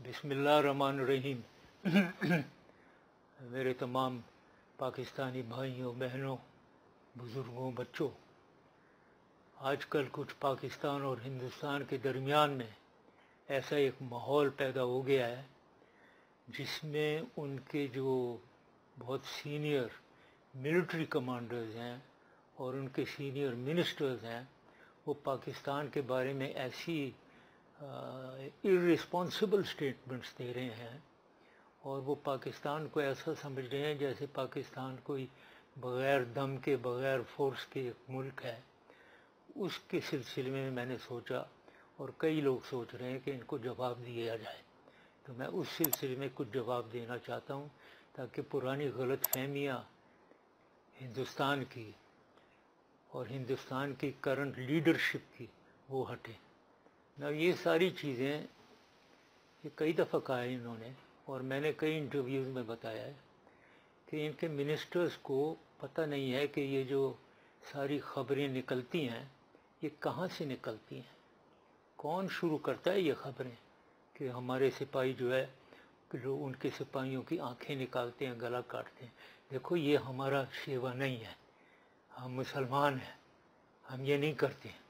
بسم اللہ الرحمن الرحیم۔ میرے تمام پاکستانی بھائیوں بہنوں بزرگوں بچوں، آج کل کچھ پاکستان اور ہندوستان کے درمیان میں ایسا ایک ماحول پیدا ہو گیا ہے جس میں ان کے جو بہت سینئر ملٹری کمانڈرز ہیں اور ان کے سینئر منسٹرز ہیں وہ پاکستان کے بارے میں ایسی irresponsible اسٹیٹمنٹس دے رہے ہیں، اور وہ پاکستان کو ایسا سمجھ رہے ہیں جیسے پاکستان کوئی بغیر دم کے بغیر فورس کے ایک ملک ہے۔ اس کے سلسلے میں میں نے سوچا، اور کئی لوگ سوچ رہے ہیں کہ ان کو جواب دیا جائے، تو میں اس سلسلے میں کچھ جواب دینا چاہتا ہوں تاکہ پرانی غلط فہمیاں ہندوستان کی اور ہندوستان کی کرنٹ لیڈرشپ کی وہ ہٹیں۔ یہ ساری چیزیں یہ کئی دفعہ کہا ہے انہوں نے، اور میں نے کئی انٹرویوز میں بتایا ہے کہ ان کے منسٹرز کو پتہ نہیں ہے کہ یہ جو ساری خبریں نکلتی ہیں یہ کہاں سے نکلتی ہیں، کون شروع کرتا ہے یہ خبریں کہ ہمارے سپاہی جو ہے کہ جو ان کے سپاہیوں کی آنکھیں نکالتے ہیں، گلا کاٹتے ہیں۔ دیکھو، یہ ہمارا شیوا نہیں ہے، ہم مسلمان ہیں، ہم یہ نہیں کرتے ہیں،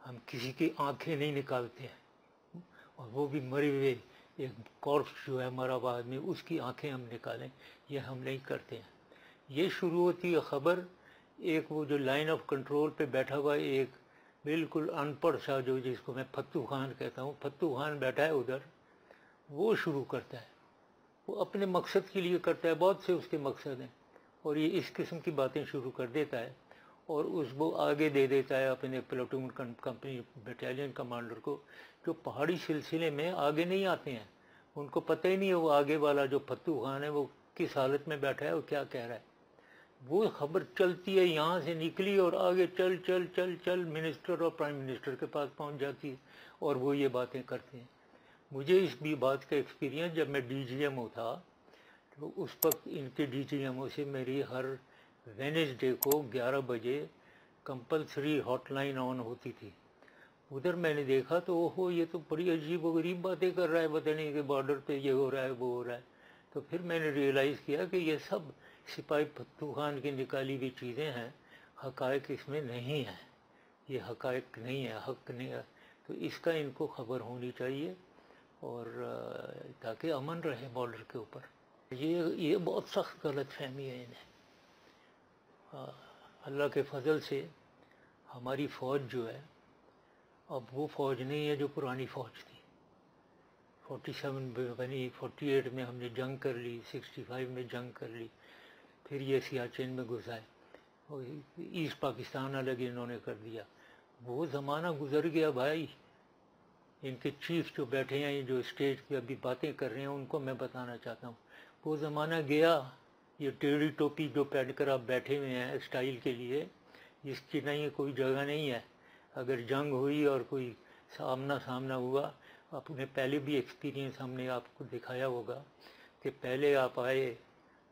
ہم کسی کی آنکھیں نہیں نکالتے ہیں، اور وہ بھی مرے ہوئے ایک کارپس جو ہے مرا ہوا آدمی اس کی آنکھیں ہم نکالیں، یہ ہم نہیں کرتے ہیں۔ یہ شروع ہوتی ہے خبر ایک وہ جو لائن آف کنٹرول پہ بیٹھا ہوا ایک بالکل ان پڑھ سا جو جس کو میں پھتو خان کہتا ہوں، پھتو خان بیٹھا ہے ادھر، وہ شروع کرتا ہے، وہ اپنے مقصد کے لیے کرتا ہے، بہت سے اس کے مقصد ہیں، اور یہ اس قسم کی باتیں شروع کر دیتا ہے اور اس کو آگے دے دیتا ہے اپنے پلاٹون کمپنی بٹالین کمانڈر کو، جو پہاڑی سلسلے میں آگے نہیں آتے ہیں، ان کو پتہ ہی نہیں ہے وہ آگے والا جو پھتو خان ہے وہ کس حالت میں بیٹھا ہے اور کیا کہہ رہا ہے۔ وہ خبر چلتی ہے، یہاں سے نکلی اور آگے چل چل چل چل منسٹر اور پرائم منسٹر کے پاس پہنچ جاتی ہے، اور وہ یہ باتیں کرتے ہیں۔ مجھے اس بھی بات کا ایکسپیرینس جب میں ڈی جی ایم او تھا تو اس وقت ان کے ڈی جی ایم او سے میری ہر وینسڈے کو 11 بجے کمپلسری ہاٹ لائن آن ہوتی تھی۔ ادھر میں نے دیکھا تو اوہو، یہ تو بڑی عجیب و غریب باتیں کر رہا ہے، پتہ نہیں کہ بارڈر پہ یہ ہو رہا ہے وہ ہو رہا ہے۔ تو پھر میں نے ریئلائز کیا کہ یہ سب سپاہی پھتو خان کی نکالی ہوئی چیزیں ہیں، حقائق اس میں نہیں ہیں، یہ حقائق نہیں ہے، حق نہیں ہے، تو اس کا ان کو خبر ہونی چاہیے، اور تاکہ امن رہے بارڈر کے اوپر۔ یہ بہت سخت غلط فہمی ہے انہیں۔ اللہ کے فضل سے ہماری فوج جو ہے اب وہ فوج نہیں ہے جو پرانی فوج تھی۔ 47 بنی، 48 میں ہم نے جنگ کر لی، 65 میں جنگ کر لی، پھر یہ سیاچن میں گھس آئے، اور ایسٹ پاکستان الگ انہوں نے کر دیا۔ وہ زمانہ گزر گیا بھائی۔ ان کے چیف جو بیٹھے ہیں، جو اسٹیج پہ ابھی باتیں کر رہے ہیں، ان کو میں بتانا چاہتا ہوں وہ زمانہ گیا۔ یہ ٹیڑھی ٹوپی جو پہن کر آپ بیٹھے ہوئے ہیں اسٹائل کے لیے، جس کی نہیں کوئی جگہ نہیں ہے۔ اگر جنگ ہوئی اور کوئی آمنا سامنا ہوا، اپنے پہلے بھی ایکسپیرینس ہم نے آپ کو دکھایا ہوگا کہ پہلے آپ آئے،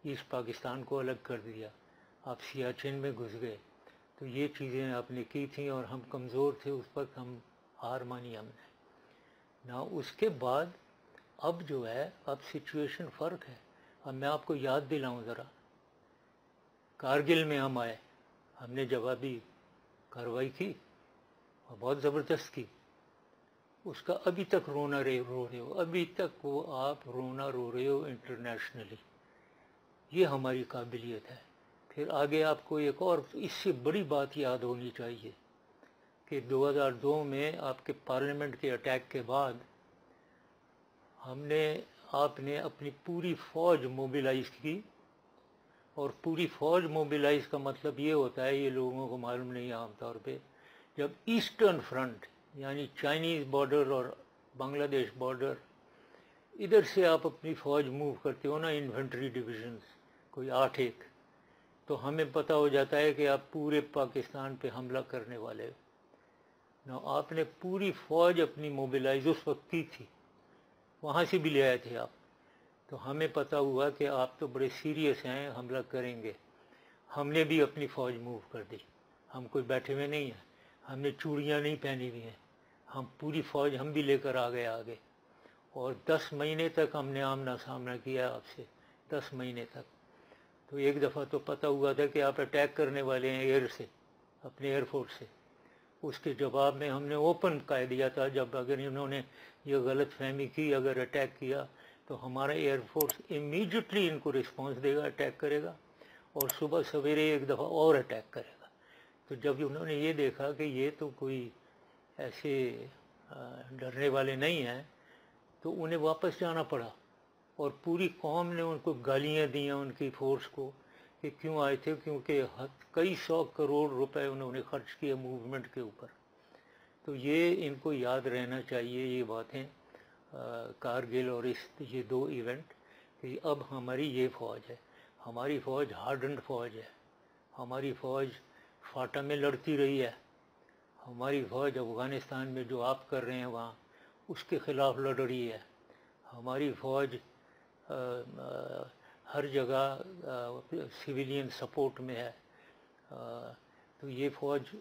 ایسٹ پاکستان کو الگ کر دیا، آپ سیاچن میں گھس گئے، تو یہ چیزیں آپ نے کی تھیں، اور ہم کمزور تھے اس وقت، ہم ہار مانی ہم نے نہ۔ اس کے بعد اب جو ہے اب سچویشن فرق ہے۔ اب میں آپ کو یاد دلاؤں ذرا، کارگل میں ہم آئے، ہم نے جوابی کارروائی کی اور بہت زبردست کی، اس کا ابھی تک رو رہے ہو، ابھی تک وہ آپ رونا رو رہے ہو انٹرنیشنلی۔ یہ ہماری قابلیت ہے۔ پھر آگے آپ کو ایک اور اس سے بڑی بات یاد ہونی چاہیے کہ 2002 میں آپ کے پارلیمنٹ کے اٹیک کے بعد آپ نے اپنی پوری فوج موبیلائز کی، اور پوری فوج موبیلائز کا مطلب یہ ہوتا ہے، یہ لوگوں کو معلوم نہیں عام طور پہ، جب ایسٹرن فرنٹ یعنی چائنیز بارڈر اور بنگلہ دیش بارڈر، ادھر سے آپ اپنی فوج موو کرتے ہو نا، انفنٹری ڈویژنز کوئی 8 تو ہمیں پتہ ہو جاتا ہے کہ آپ پورے پاکستان پہ حملہ کرنے والے ہو۔ آپ نے پوری فوج اپنی موبیلائز اس وقت کی تھی، وہاں سے بھی لے آئے تھے آپ، تو ہمیں پتہ ہوا کہ آپ تو بڑے سیریس ہیں، حملہ کریں گے۔ ہم نے بھی اپنی فوج موو کر دی، ہم کوئی بیٹھے ہوئے نہیں ہیں، ہم نے چوڑیاں نہیں پہنی ہوئی ہیں، ہم پوری فوج ہم بھی لے کر آ گئے آگے، اور 10 مہینے تک ہم نے آمنا سامنا کیا آپ سے، 10 مہینے تک۔ تو ایک دفعہ تو پتہ ہوا تھا کہ آپ اٹیک کرنے والے ہیں ایئر سے، اپنے ایئر فورس سے۔ اس کے جواب میں ہم نے اوپن کہہ دیا تھا، جب اگر انہوں نے یہ غلط فہمی کی، اگر اٹیک کیا تو ہمارا ایئر فورس امیڈیٹلی ان کو رسپانس دے گا، اٹیک کرے گا، اور صبح سویرے ایک دفعہ اور اٹیک کرے گا۔ تو جب انہوں نے یہ دیکھا کہ یہ تو کوئی ایسے ڈرنے والے نہیں ہیں، تو انہیں واپس جانا پڑا، اور پوری قوم نے ان کو گالیاں دیں ان کی فورس کو کہ کیوں آئے تھے، کیونکہ کئی 100 کروڑ روپے انہوں نے خرچ کیے موومنٹ کے اوپر۔ تو یہ ان کو یاد رہنا چاہیے یہ باتیں، کارگل اور یہ 2 ایونٹ، کہ اب ہماری یہ فوج ہے، ہماری فوج ہارڈنڈ فوج ہے، ہماری فوج فاٹا میں لڑتی رہی ہے، ہماری فوج افغانستان میں جو آپ کر رہے ہیں وہاں اس کے خلاف لڑ رہی ہے، ہماری فوج ہر جگہ سویلین سپورٹ میں ہے۔ تو یہ فوج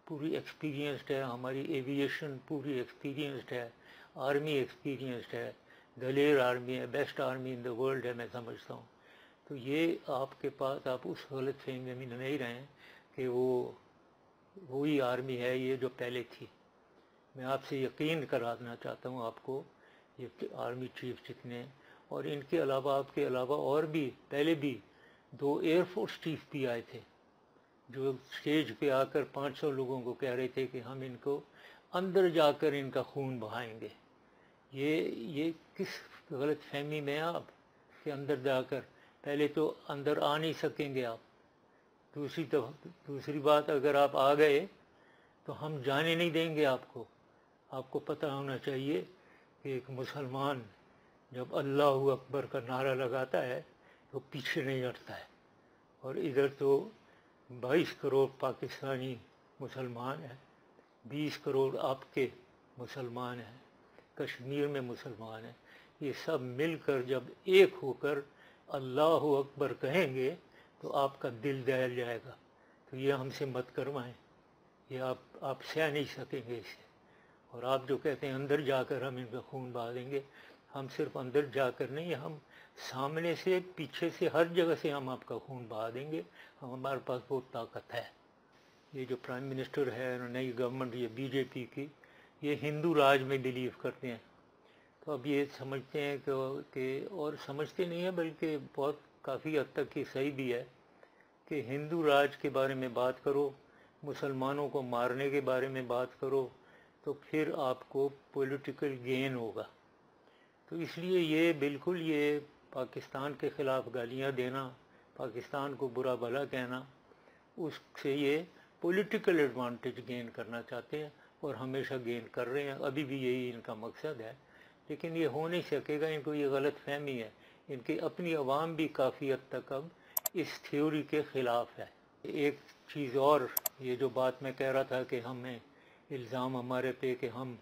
پوری ایکسپیرینسڈ ہے، ہماری ایویشن پوری ایکسپیرینسڈ ہے، آرمی ایکسپیرینسڈ ہے، دلیر آرمی ہے، best army in the world ہے میں سمجھتا ہوں۔ تو یہ آپ کے پاس، آپ اس غلط فہمی میں نہیں رہیں کہ وہی آرمی ہے یہ جو پہلے تھی۔ میں آپ سے یقین کرانا چاہتا ہوں آپ کو، یہ آرمی چیف جتنے، اور ان کے علاوہ آپ کے علاوہ اور بھی پہلے بھی 2 ایئر فورس چیف بھی آئے تھے، جو اسٹیج پہ آ کر 500 لوگوں کو کہہ رہے تھے کہ ہم ان کو اندر جا کر ان کا خون بہائیں گے۔ یہ کس غلط فہمی میں آپ کہ اندر جا کر، پہلے تو اندر آ نہیں سکیں گے آپ، دوسری بات اگر آپ آ گئے تو ہم جانے نہیں دیں گے آپ کو۔ آپ کو پتہ ہونا چاہیے کہ ایک مسلمان جب اللہ اکبر کا نعرہ لگاتا ہے تو پیچھے نہیں ہٹتا ہے، اور ادھر تو 22 کروڑ پاکستانی مسلمان ہیں، 20 کروڑ آپ کے مسلمان ہیں، کشمیر میں مسلمان ہیں، یہ سب مل کر جب ایک ہو کر اللہ اکبر کہیں گے تو آپ کا دل دہل جائے گا۔ تو یہ ہم سے مت کروائیں، یہ آپ سہ نہیں سکیں گے اسے۔ اور آپ جو کہتے ہیں اندر جا کر ہم ان کا خون بہا دیں گے، ہم صرف اندر جا کر نہیں، ہم سامنے سے پیچھے سے ہر جگہ سے ہم آپ کا خون بہا دیں گے، ہمارے پاس بہت طاقت ہے۔ یہ جو پرائم منسٹر ہے نئی گورنمنٹ یہ بی جے پی کی، یہ ہندو راج میں بلیو کرتے ہیں۔ تو اب یہ سمجھتے ہیں کہ اور سمجھتے نہیں ہیں بلکہ بہت کافی حد تک یہ صحیح بھی ہے کہ ہندو راج کے بارے میں بات کرو، مسلمانوں کو مارنے کے بارے میں بات کرو، تو پھر آپ کو پولیٹیکل گین ہوگا۔ تو اس لیے یہ بالکل یہ پاکستان کے خلاف گالیاں دینا، پاکستان کو برا بھلا کہنا، اس سے یہ پولیٹیکل ایڈوانٹیج گین کرنا چاہتے ہیں، اور ہمیشہ گین کر رہے ہیں، ابھی بھی یہی ان کا مقصد ہے۔ لیکن یہ ہو نہیں سکے گا، ان کو یہ غلط فہمی ہے، ان کی اپنی عوام بھی کافی حد تک اب اس تھیوری کے خلاف ہے۔ ایک چیز اور، یہ جو بات میں کہہ رہا تھا کہ ہمیں الزام ہمارے پہ کہ ہم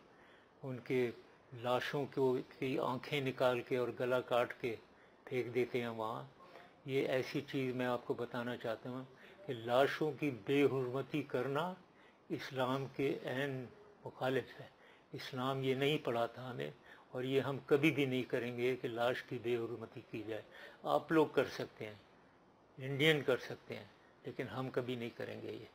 ان کے لاشوں کی آنکھیں نکال کے اور گلا کاٹ کے پھینک دیتے ہیں وہاں، یہ ایسی چیز میں آپ کو بتانا چاہتا ہوں کہ لاشوں کی بے حرمتی کرنا اسلام کے عین مخالف ہے۔ اسلام یہ نہیں پڑھاتا ہمیں، اور یہ ہم کبھی بھی نہیں کریں گے کہ لاش کی بے حرمتی کی جائے۔ آپ لوگ کر سکتے ہیں، انڈین کر سکتے ہیں، لیکن ہم کبھی نہیں کریں گے یہ۔